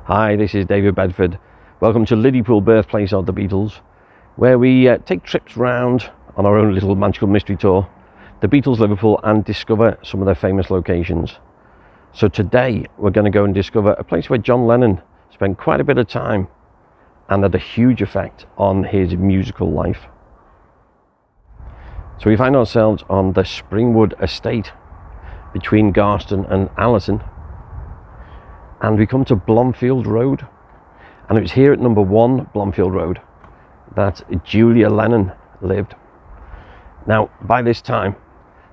Hi, this is David Bedford. Welcome to Liverpool, birthplace of the Beatles, where we take trips round on our own little magical mystery tour, the Beatles Liverpool, and discover some of their famous locations. So today we're going to go and discover a place where John Lennon spent quite a bit of time and had a huge effect on his musical life. So we find ourselves on the Springwood estate between Garston and Allerton, and we come to Blomfield Road, and it was here at number 1 Blomfield Road that Julia Lennon lived. Now, by this time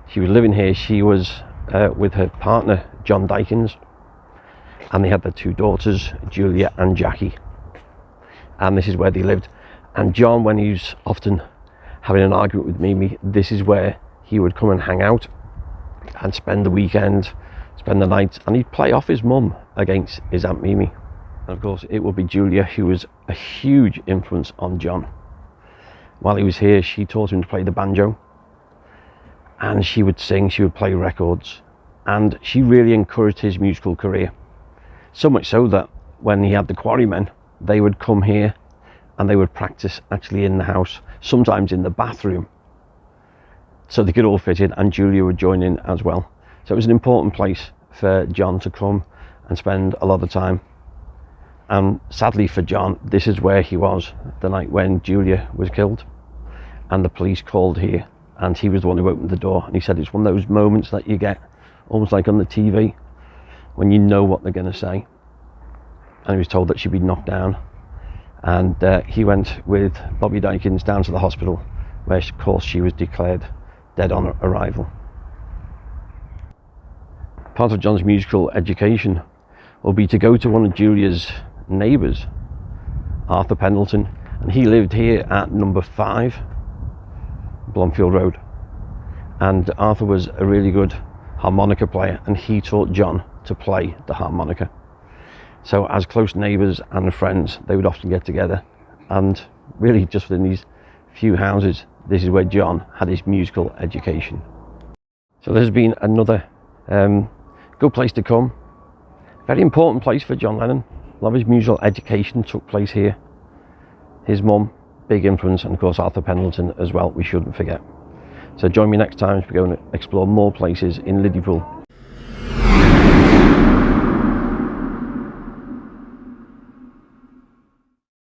she was living here, she was with her partner John Dykins, and they had their 2 daughters, Julia and Jackie, and this is where they lived. And John, when he was often having an argument with Mimi, this is where he would come and hang out and spend the weekend, spend the night, and he'd play off his mum against his Aunt Mimi. And of course it would be Julia who was a huge influence on John. While he was here, she taught him to play the banjo, and she would sing, she would play records, and she really encouraged his musical career. So much so that when he had the Quarrymen, they would come here and they would practice actually in the house, sometimes in the bathroom, so they could all fit in, and Julia would join in as well. So it was an important place for John to come and spend a lot of time. And sadly for John, this is where he was the night when Julia was killed, and the police called here, and he was the one who opened the door. And he said it's one of those moments that you get almost like on the TV when you know what they're going to say. And he was told that she'd been knocked down, and he went with Bobby Dykins down to the hospital, where of course she was declared dead on arrival. Part of John's musical education will be to go to one of Julia's neighbours, Arthur Pendleton, and he lived here at number 5 Blomfield Road. And Arthur was a really good harmonica player, and he taught John to play the harmonica. So as close neighbours and friends, they would often get together, and really just within these few houses, this is where John had his musical education. So there's been another good place to come, very important place for John Lennon. A lot of his musical education took place here. His mum, big influence, and of course Arthur Pendleton as well, we shouldn't forget. So join me next time as we go and explore more places in Liverpool